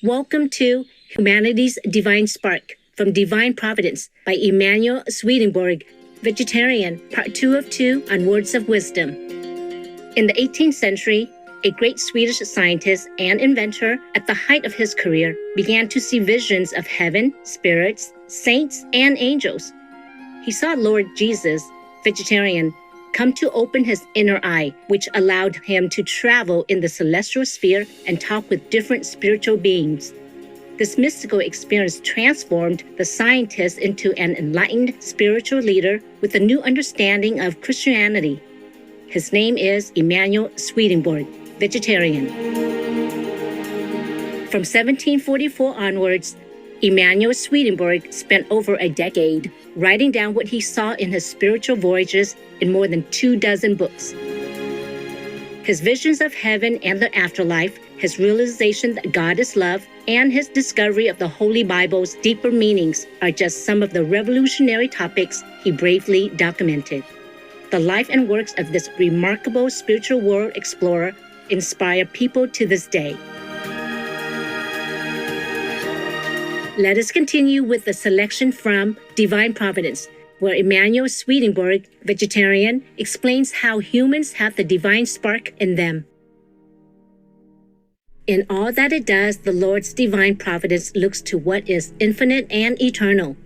Welcome to Humanity's Divine Spark from Divine Providence by Emanuel Swedenborg, Vegetarian, Part 2 of 2 on Words of Wisdom. In the 18th century, a great Swedish scientist and inventor at the height of his career began to see visions of heaven, spirits, saints, and angels. He saw Lord Jesus, vegetarian, come to open his inner eye, which allowed him to travel in the celestial sphere and talk with different spiritual beings. This mystical experience transformed the scientist into an enlightened spiritual leader with a new understanding of Christianity. His name is Emanuel Swedenborg, vegetarian. From 1744 onwards, Emanuel Swedenborg spent over a decade writing down what he saw in his spiritual voyages in more than 24 books. His visions of heaven and the afterlife, his realization that God is love, and his discovery of the Holy Bible's deeper meanings are just some of the revolutionary topics he bravely documented. The life and works of this remarkable spiritual world explorer inspire people to this day. Let us continue with the selection from Divine Providence, where Emanuel Swedenborg, vegetarian, explains how humans have the divine spark in them. In all that it does, the Lord's divine providence looks to what is infinite and eternal.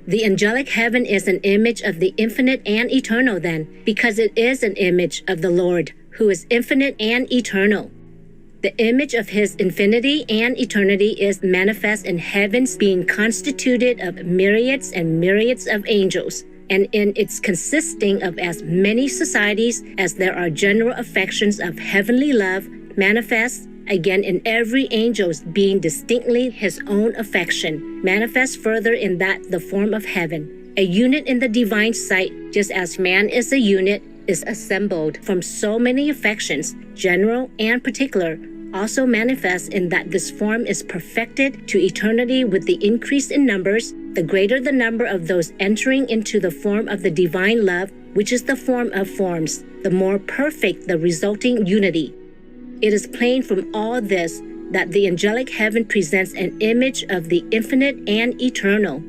The angelic heaven is an image of the infinite and eternal then, because it is an image of the Lord, who is infinite and eternal. The image of his infinity and eternity is manifest in heavens being constituted of myriads and myriads of angels, and in its consisting of as many societies as there are general affections of heavenly love manifest, again in every angel's being distinctly his own affection, manifest further in that the form of heaven, a unit in the divine sight, just as man is a unit, is assembled from so many affections, general and particular, also manifests in that this form is perfected to eternity with the increase in numbers, the greater the number of those entering into the form of the divine love, which is the form of forms, the more perfect the resulting unity. It is plain from all this that the angelic heaven presents an image of the infinite and eternal.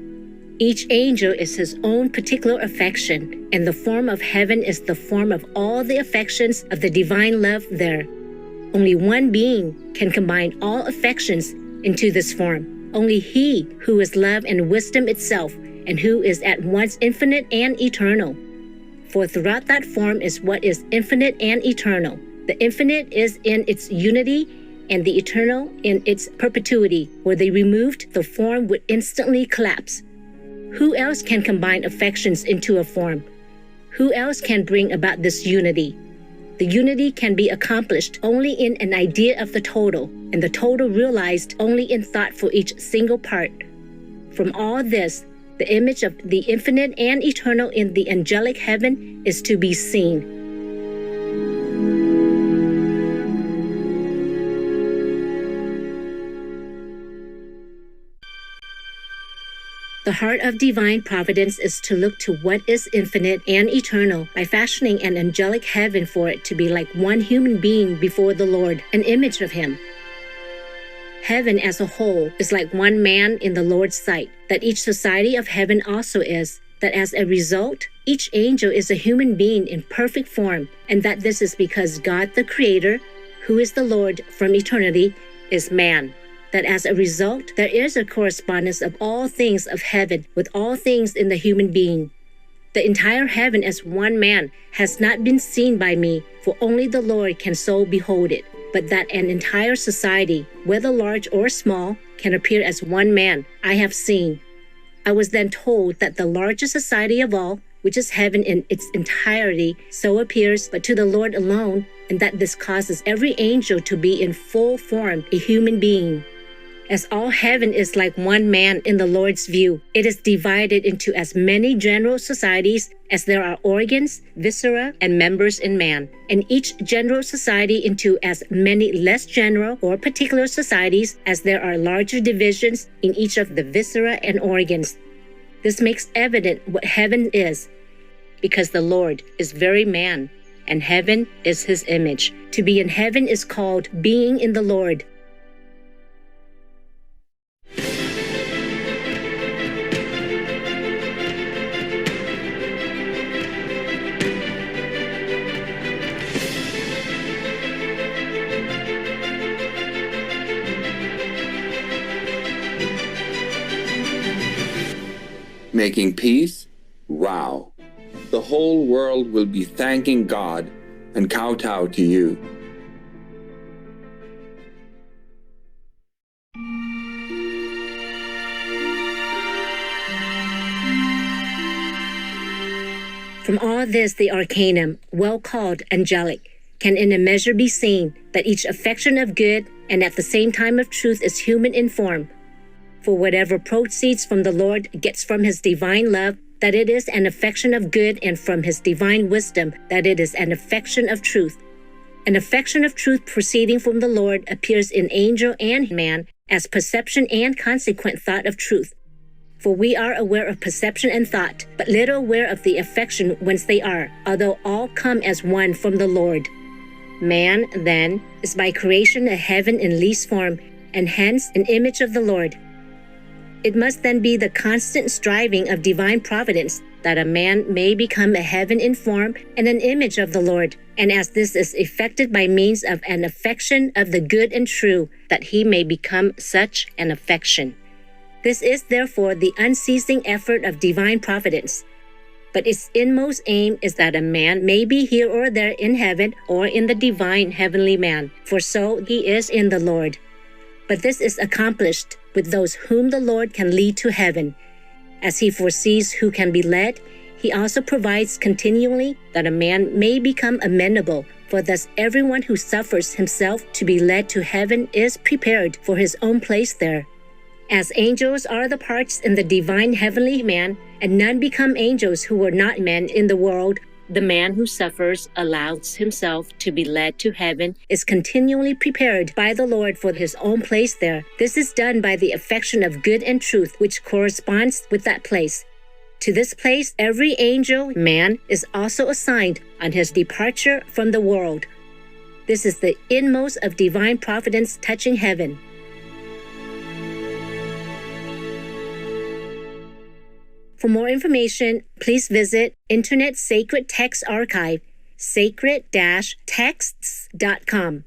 Each angel is his own particular affection, and the form of heaven is the form of all the affections of the divine love there. Only one being can combine all affections into this form. Only he who is love and wisdom itself, and who is at once infinite and eternal. For throughout that form is what is infinite and eternal. The infinite is in its unity, and the eternal in its perpetuity. Were they removed, the form would instantly collapse. Who else can combine affections into a form? Who else can bring about this unity? The unity can be accomplished only in an idea of the total, and the total realized only in thought for each single part. From all this, the image of the infinite and eternal in the angelic heaven is to be seen. The heart of divine providence is to look to what is infinite and eternal by fashioning an angelic heaven for it to be like one human being before the Lord, an image of him. Heaven as a whole is like one man in the Lord's sight, that each society of heaven also is, that as a result, each angel is a human being in perfect form, and that this is because God the Creator, who is the Lord from eternity, is man. That as a result, there is a correspondence of all things of heaven with all things in the human being. The entire heaven as one man has not been seen by me, for only the Lord can so behold it, but that an entire society, whether large or small, can appear as one man, I have seen. I was then told that the largest society of all, which is heaven in its entirety, so appears but to the Lord alone, and that this causes every angel to be in full form a human being. As all heaven is like one man in the Lord's view, it is divided into as many general societies as there are organs, viscera, and members in man, and each general society into as many less general or particular societies as there are larger divisions in each of the viscera and organs. This makes evident what heaven is, because the Lord is very man, and heaven is his image. To be in heaven is called being in the Lord. Making peace? Wow. The whole world will be thanking God and kowtow to you. From all this, the arcanum, well called angelic, can in a measure be seen that each affection of good and at the same time of truth is human in form. For whatever proceeds from the Lord gets from his divine love, that it is an affection of good, and from his divine wisdom, that it is an affection of truth. An affection of truth proceeding from the Lord appears in angel and man as perception and consequent thought of truth. For we are aware of perception and thought, but little aware of the affection whence they are, although all come as one from the Lord. Man, then, is by creation a heaven in least form, and hence an image of the Lord. It must then be the constant striving of divine providence that a man may become a heaven in form and an image of the Lord, and as this is effected by means of an affection of the good and true, that he may become such an affection. This is therefore the unceasing effort of divine providence. But its inmost aim is that a man may be here or there in heaven or in the divine heavenly man, for so he is in the Lord. But this is accomplished with those whom the Lord can lead to heaven. As he foresees who can be led, he also provides continually that a man may become amenable, for thus everyone who suffers himself to be led to heaven is prepared for his own place there. As angels are the parts in the divine heavenly man, and none become angels who were not men in the world, the man who suffers allows himself to be led to heaven is continually prepared by the Lord for his own place there. This is done by the affection of good and truth, which corresponds with that place. To this place every angel, man, is also assigned on his departure from the world. This is the inmost of divine providence touching heaven. For more information, please visit Internet Sacred Text Archive, sacred-texts.com.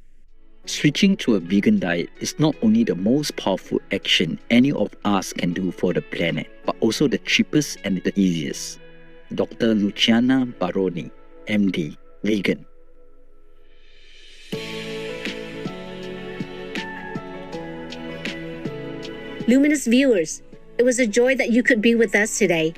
Switching to a vegan diet is not only the most powerful action any of us can do for the planet, but also the cheapest and the easiest. Dr. Luciana Baroni, MD, vegan. Luminous viewers, it was a joy that you could be with us today.